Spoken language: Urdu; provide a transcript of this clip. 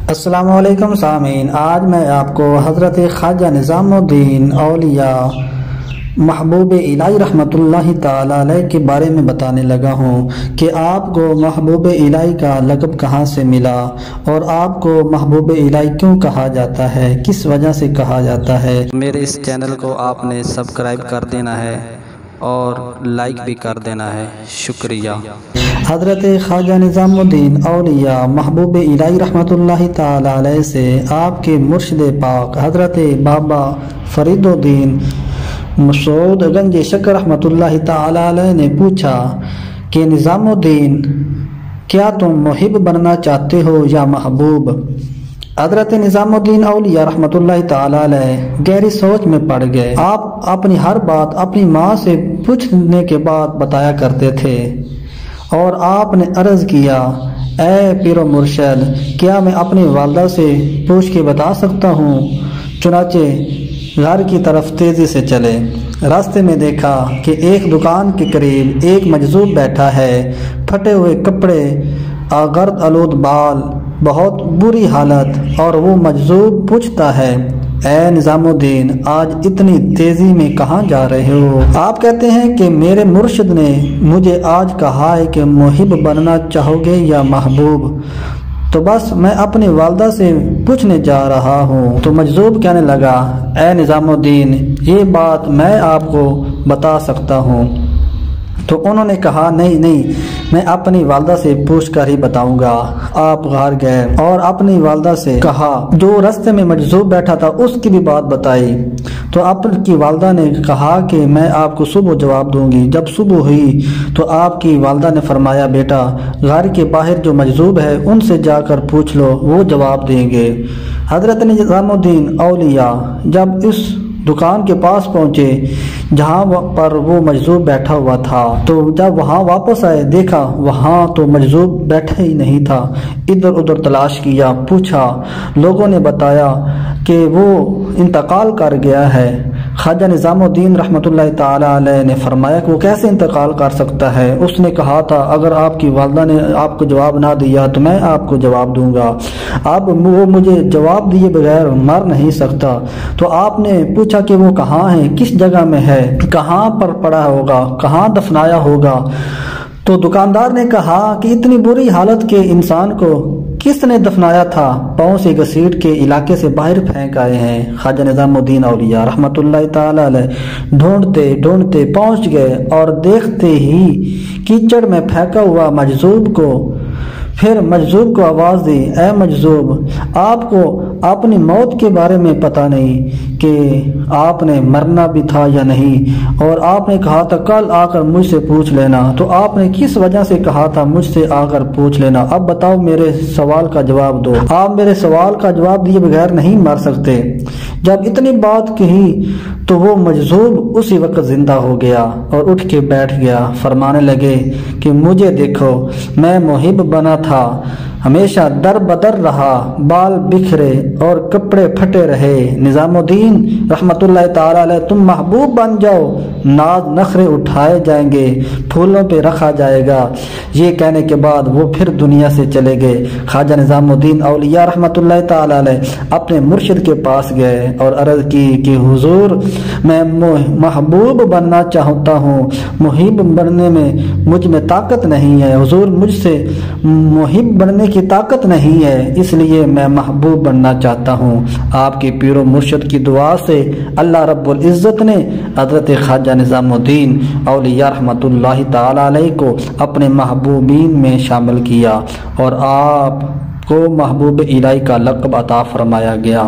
السلام علیکم سامعین، آج میں آپ کو حضرت خواجہ نظام الدین اولیاء محبوب الہی رحمۃ اللہ تعالی علیہ کے بارے میں بتانے لگا ہوں کہ آپ کو محبوب الہی کا لقب کہاں سے ملا اور آپ کو محبوب الہی کیوں کہا جاتا ہے، کس وجہ سے کہا جاتا ہے۔ میرے اس چینل کو آپ نے سبسکرائب کر دینا ہے اور لائک بھی کر دینا ہے، شکریہ۔ حضرت خواجہ نظام الدین اولیاء محبوب الہی رحمۃ اللہ تعالی علیہ سے آپ کے مرشد پاک حضرت بابا فرید الدین مسعود گنج شکر رحمۃ اللہ تعالی علیہ نے پوچھا کہ نظام الدین، کیا تم محب بننا چاہتے ہو یا محبوب؟ حضرت نظام الدین اولیاء رحمۃ اللہ تعالی علیہ گہری سوچ میں پڑ گئے۔ آپ اپنی ہر بات اپنی ماں سے پوچھنے کے بعد بتایا کرتے تھے اور آپ نے عرض کیا، اے پیر و مرشد، کیا میں اپنی والدہ سے پوچھ کے بتا سکتا ہوں؟ چنانچہ گھر کی طرف تیزی سے چلے۔ راستے میں دیکھا کہ ایک دکان کے قریب ایک مجذوب بیٹھا ہے، پھٹے ہوئے کپڑے، گرد آلود بال، بہت بری حالت، اور وہ مجذوب پوچھتا ہے، اے نظام الدین، آج اتنی تیزی میں کہاں جا رہے ہو؟ آپ کہتے ہیں کہ میرے مرشد نے مجھے آج کہا ہے کہ محب بننا چاہو گے یا محبوب، تو بس میں اپنی والدہ سے پوچھنے جا رہا ہوں۔ تو مجذوب کہنے لگا، اے نظام الدین، یہ بات میں آپ کو بتا سکتا ہوں۔ تو انہوں نے کہا، نہیں، میں اپنی والدہ سے پوچھ کر ہی بتاؤں گا۔ آپ گھر گئے اور اپنی والدہ سے کہا، جو رستے میں مجذوب بیٹھا تھا اس کی بھی بات بتائی۔ تو آپ کی والدہ نے کہا کہ میں آپ کو صبح جواب دوں گی۔ جب صبح ہوئی تو آپ کی والدہ نے فرمایا، بیٹا، گھر کے باہر جو مجذوب ہے ان سے جا کر پوچھ لو، وہ جواب دیں گے۔ حضرت نظام الدین اولیاء جب اس دکان کے پاس پہنچے جہاں پر وہ مجذوب بیٹھا ہوا تھا، تو جب وہاں واپس آئے دیکھا وہاں تو مجذوب بیٹھا ہی نہیں تھا۔ ادھر ادھر تلاش کیا، پوچھا، لوگوں نے بتایا کہ وہ انتقال کر گیا ہے۔ خواجہ نظام الدین رحمۃ اللہ تعالی علیہ نے فرمایا کہ وہ کیسے انتقال کر سکتا ہے؟ اس نے کہا تھا، اگر آپ کی والدہ نے آپ کو جواب نہ دیا تو میں آپ کو جواب دوں گا، وہ مجھے جواب دیے بغیر مر نہیں سکتا۔ تو آپ نے پوچھا کہ وہ کہاں ہے، کس جگہ میں ہے، کہاں پر پڑا ہوگا، کہاں دفنایا ہوگا؟ تو دکاندار نے کہا کہ اتنی بری حالت کے انسان کو کس نے دفنایا تھا؟ پاؤں سے گھسیٹ کے علاقے سے باہر پھینک آئے ہیں۔ خواجہ نظام الدین اولیاء رحمۃ اللہ تعالی علیہ ڈھونڈتے پہنچ گئے اور دیکھتے ہی کیچڑ میں پھینکا ہوا مجذوب کو، پھر مجذوب کو آواز دی، اے مجذوب، آپ کو اپنی موت کے بارے میں پتہ نہیں کہ آپ نے مرنا بھی تھا یا نہیں، اور آپ نے کہا تھا کل آ کر مجھ سے پوچھ لینا، تو آپ نے کس وجہ سے کہا تھا مجھ سے آ کر پوچھ لینا؟ اب بتاؤ، میرے سوال کا جواب دو، آپ میرے سوال کا جواب دیے بغیر نہیں مر سکتے۔ جب اتنی بات کہی تو وہ مجذوب اسی وقت زندہ ہو گیا اور اٹھ کے بیٹھ گیا۔ فرمانے لگے کہ مجھے دیکھو، میں محب بنا تھا، ہمیشہ در بدر رہا، بال بکھرے اور کپڑے پھٹے رہے۔ نظام الدین رحمت اللہ تعالی علیہ، تم محبوب بن جاؤ، ناز نخرے اٹھائے جائیں گے، پھولوں پہ رکھا جائے گا۔ یہ کہنے کے بعد وہ پھر دنیا سے چلے گئے۔ خواجہ نظام الدین اولیاء رحمت اللہ تعالی علیہ اپنے مرشد کے پاس گئے اور عرض کی کہ حضور، میں محبوب بننا چاہتا ہوں، محب بننے میں مجھ میں طاقت نہیں ہے، حضور مجھ سے محب بننے کی طاقت نہیں ہے، اس لیے میں محبوب بننا چاہتا ہوں۔ آپ کے پیر و مرشد کی دعا سے اللہ رب العزت نے حضرت خواجہ نظام الدین اولیاء رحمۃ اللہ تعالی علیہ کو اپنے محبوبین میں شامل کیا اور آپ کو محبوب الہی کا لقب عطا فرمایا گیا۔